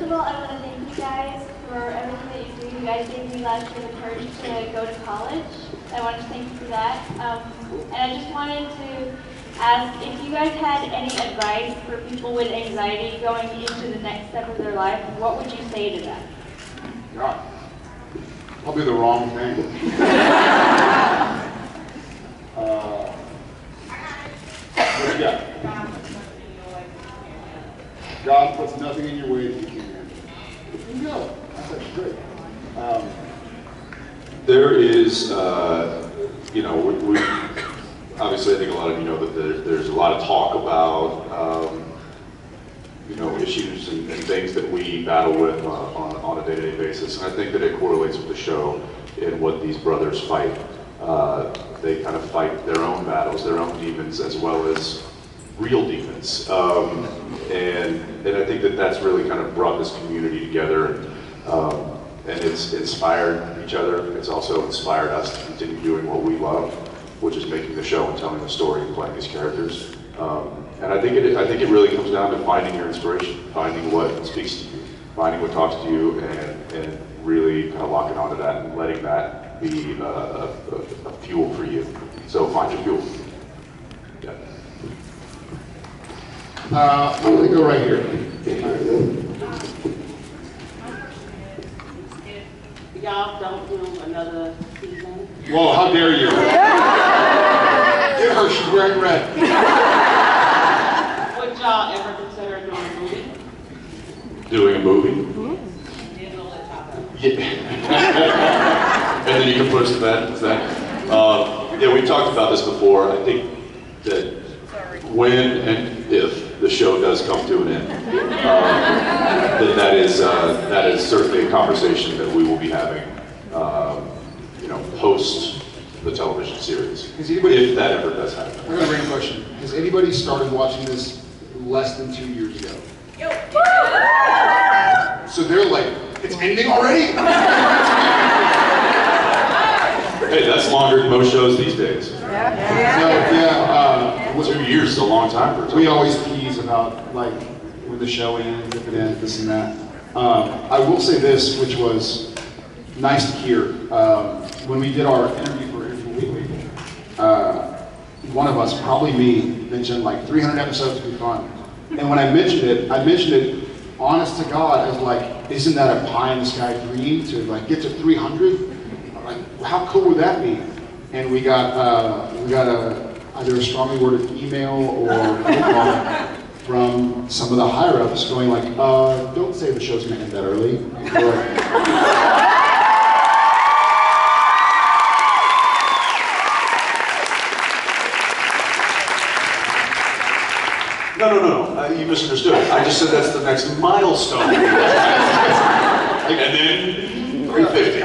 of all, I want to thank you guys for everything that you do. You guys gave me last year the courage to go to college. I want to thank you for that. And I just wanted to ask if you guys had any advice for people with anxiety going into the next step of their life, what would you say to them? God, probably the wrong thing. What you got? God puts nothing in your way that you can't handle. There you go. That's actually great. There is, you know, we obviously I think a lot of you know that there's a lot of talk about, you know, issues and things that we battle with on a day-to-day basis. And I think that it correlates with the show and what these brothers fight. They kind of fight their own battles, their own demons, as well as real demons. And I think that that's really kind of brought this community together. And it's inspired each other. It's also inspired us to continue doing what we love, which is making the show and telling the story and playing these characters. And I think it really comes down to finding your inspiration, finding what speaks to you, finding what talks to you, and really kind of locking onto that and letting that be a fuel for you. So find your fuel. Yeah. I'm going to go right here. Y'all don't do another season. Whoa, how dare you? Get her, she's wearing red. Would y'all ever consider doing a movie? Doing a movie? Then we'll let y'all go. Yeah. And then you can push the bed. Is that? Yeah, we've talked about this before. I think that when and if the show does come to an end, that is certainly a conversation that we will be having, you know, post the television series, if that ever does happen. I'm going to bring a question. Has anybody started watching this less than 2 years ago? So they're like, it's ending already? Hey, that's longer than most shows these days. Yeah. 2 years is a long time for We always tease about, like, when the show ends, if it ends, this and that. I will say this, which was nice to hear. When we did our interview for Interview Weekly, one of us, probably me, mentioned like 300 episodes would be fun. And when I mentioned it honest to God, as like, isn't that a pie in the sky dream to like get to 300? Like, how cool would that be? And we got either a strongly worded email or phone call from some of the higher ups going like, don't say the show's gonna end that early. No, you misunderstood. I just said that's the next milestone. And then 350.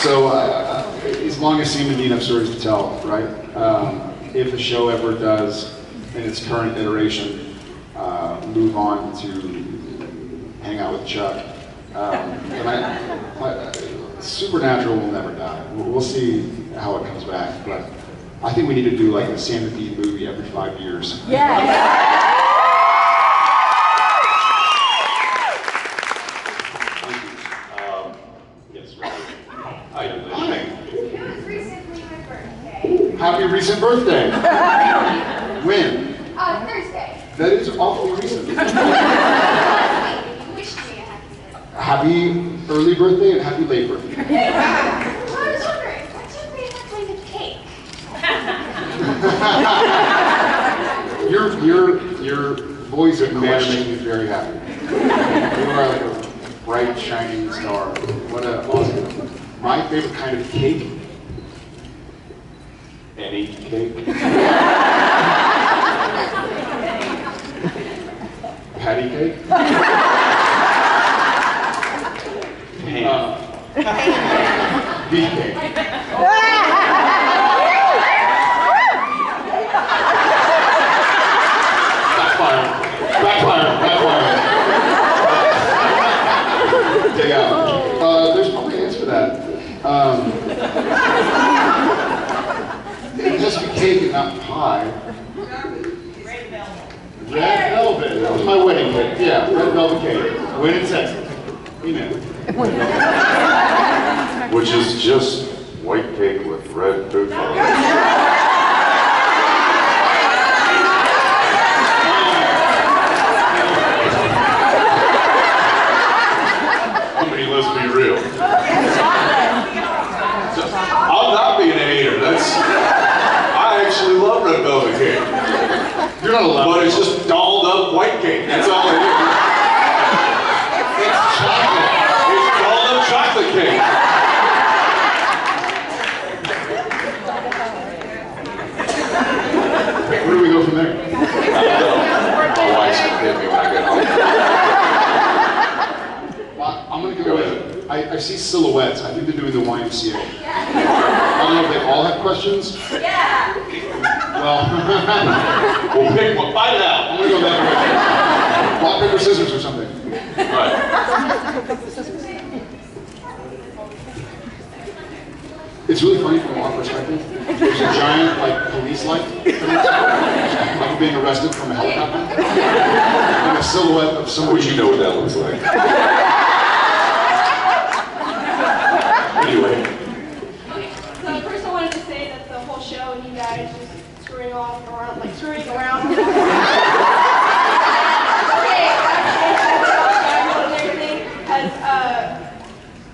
So, as long as seem to be enough stories to tell, right? If the show ever does, in its current iteration, move on to hang out with Chuck, Supernatural will never die. We'll see how it comes back, but I think we need to do like a Sam the Dean movie every 5 years. Yeah. Happy recent birthday. When? Thursday. That is awfully recent. You wished me a happy birthday. Happy early birthday and happy late birthday. Well, I was wondering, what's your favorite kind of cake? Your voice and manner make me very happy. You are like a bright, shining star. What a awesome. My favorite kind of cake. Any cake? Patty cake? Beef cake. Backfire. Yeah. There's probably an answer for that. It has to be cake and not pie. Red velvet. That was my wedding cake. Yeah, red velvet cake. When in Texas. You know. Which is just white cake with red food coloring. Somebody, let's be real. I'm not being a hater. I actually love red velvet cake. You're not allowed. But it's just dolled up white cake. That's all it is. It's chocolate. It's dolled up chocolate cake. Where do we go from there? My wife's gonna hit me when I get home. Well, I'm gonna go with. I see silhouettes. I think they're doing the YMCA. I don't know if they all have questions. Yeah. Well, We'll pick one. Find it out. I'm gonna go that way. Rock, paper, scissors or something. All right. It's really funny from our perspective. There's a giant, like, police light, like being arrested from a helicopter, and a silhouette of somebody. Would you know what that looks like? Anyway. Okay, so first I wanted to say that the whole show and you guys just screwing around, has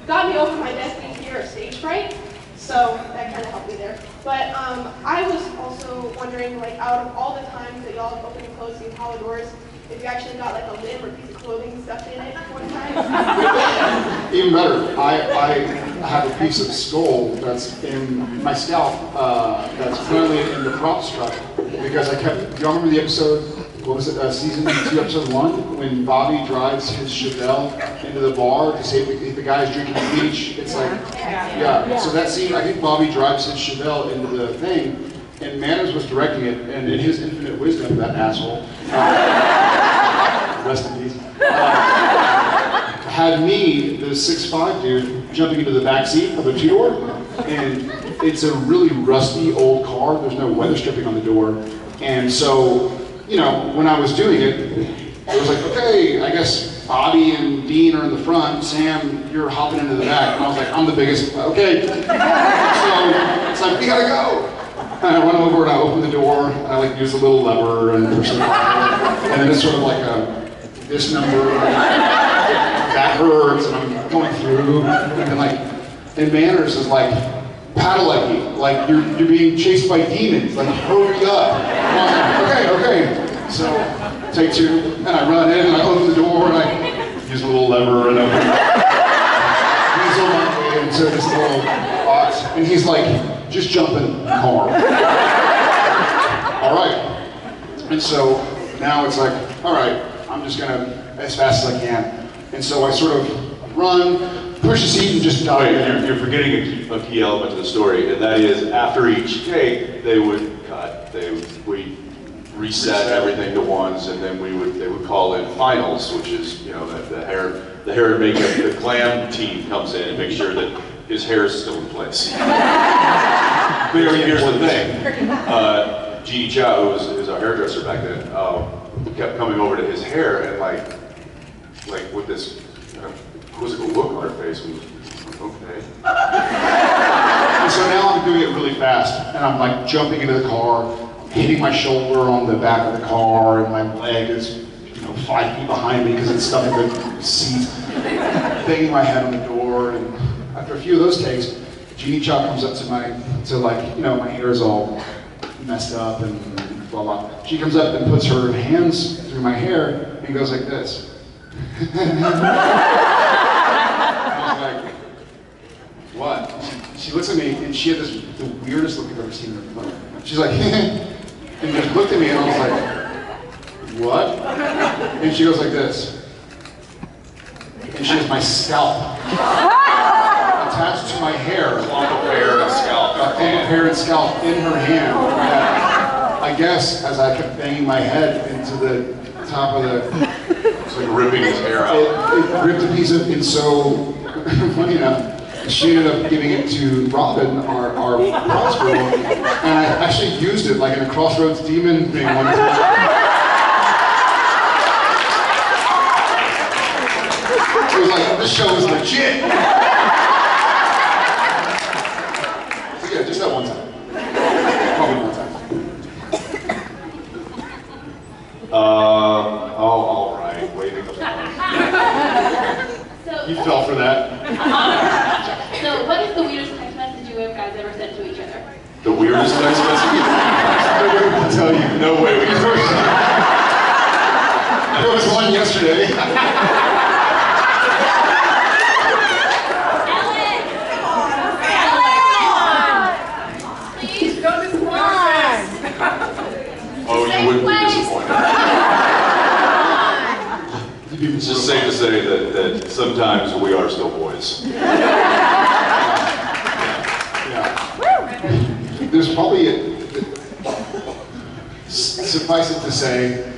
got me over my destiny fear of stage fright. So that kind of helped me there. But I was also wondering, like, out of all the times that y'all have opened and closed the Apollo doors, if you actually got like a limb or piece of clothing stuffed in it one time. Even better, I have a piece of skull that's in my scalp that's currently in the props truck because I kept. Do y'all remember the episode? What was it? Season 2, episode 1, when Bobby drives his Chevelle into the bar to save the guy's drinking the beach. It's like, yeah. So that scene, I think Bobby drives his Chevelle into the thing, and Manners was directing it, and in his infinite wisdom, that asshole, rest in peace, had me, the 6'5" dude, jumping into the back seat of a two-door, and it's a really rusty old car. There's no weather stripping on the door, and so. You know, when I was doing it, I was like, okay, I guess Bobby and Dean are in the front, Sam, you're hopping into the back. And I was like, I'm the biggest, okay. So it's like, we gotta go. And I went over and I opened the door, and I like used a little lever and pushed the button. And then it's sort of like this number, that hurts, and I'm going through, and like, and Manners is like, paddle like you're being chased by demons, like hurry up. And I was like, okay. So take 2, and I run in and I open the door and I use a little lever and I weasel my way into this little box. And he's like, just jump in the car. All right. And so now it's like, all right, I'm just gonna as fast as I can. And so I sort of run, push the seat and just dive in. You're forgetting a key element to the story, and that is after each take, they would cut. We reset everything to ones, and then they would call in finals, which is the hair and makeup, the glam team comes in and makes sure that his hair is still in place. Here's the thing. Jeannie Chow, who was our hairdresser back then, kept coming over to his hair and like with this quizzical look on her face. Okay. And so now I'm doing it really fast, and I'm like jumping into the car, hitting my shoulder on the back of the car, and my leg is 5 feet behind me because it's stuck in the seat, banging my head on the door. And after a few of those takes, Jeannie Chow comes up to my hair is all messed up and blah blah. She comes up and puts her hands through my hair and goes like this. What? She looks at me and she had the weirdest look I've ever seen in her life. She's like, and just looked at me and I was like, what? And she goes like this. And she has my scalp attached to my hair. A clump of hair and scalp. A clump of hair and scalp in her hand. And I guess as I kept banging my head into the top of the... It's like ripping his hair out. It ripped a piece of, and so, funny enough, she ended up giving it to Robin, our props girl, and I actually used it like in a Crossroads Demon thing one time. This show is legit. So yeah, just that one time. Probably one time. All right, waving the flag. You fell for that. So what is the weirdest text message you guys ever sent to each other? The weirdest text message? No way we can tell you. No way we can tell you. There was one yesterday. Please don't disappoint us. Oh, you wouldn't be disappointed. It's just safe to say that sometimes we are still boys. Yeah. There's probably suffice it to say,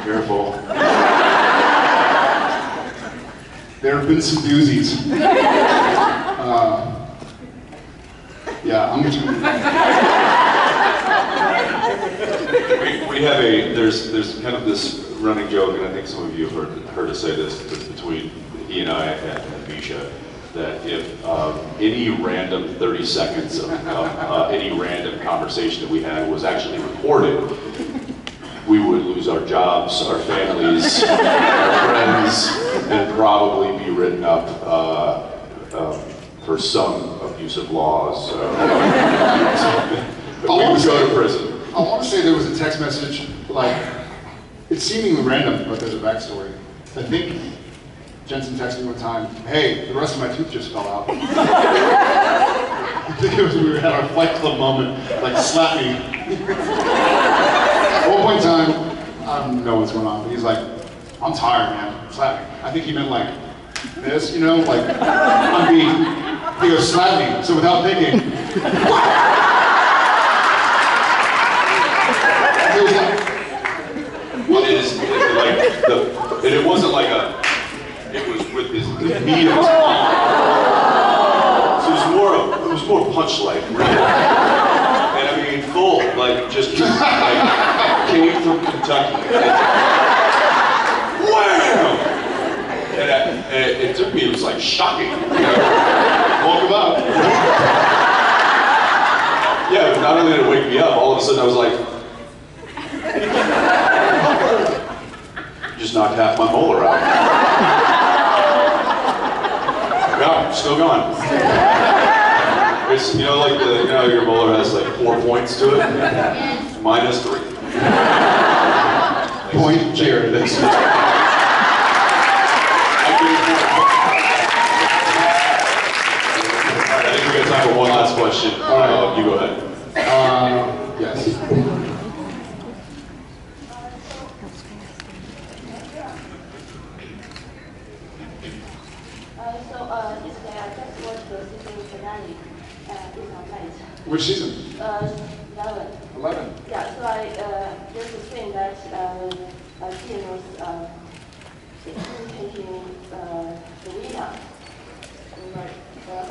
careful. There have been some doozies. Yeah, I'm just. We have there's kind of this running joke, and I think some of you have heard us say this between he and I and Misha, that if any random 30 seconds of any random conversation that we had was actually recorded, we would lose our jobs, our families, our friends, and probably be written up for some abusive laws. But we would go to prison. I want to say there was a text message, like, it's seemingly random, but there's a backstory. I think Jensen texted me one time, hey, the rest of my tooth just fell out. I think it was when we had our Fight Club moment, like, slap me. At one point in time, I don't know what's going on, but he's like, I'm tired, man, slap me. I think he meant like this, you know, like, I'm being, he goes, slap me. So without thinking, And it wasn't like it was with his meat of his palm. So it was more punch-like, really. And I mean, full, like, just like, came from Kentucky. Wham! And it took me, it was like shocking. You know? Woke him up. Yeah, not only did it wake me up, all of a sudden I was like, just knocked half my molar out. Yeah, still gone. It's, you know, like your molar has like 4 points to it. Mine has 3. point, Jared. I think we got time for one last question. All right. You go ahead. Yes. Yesterday I just watched the season finale in our night. Which season? 11. 11. Yeah, so there's a scene that Ian was communicating the winner. Her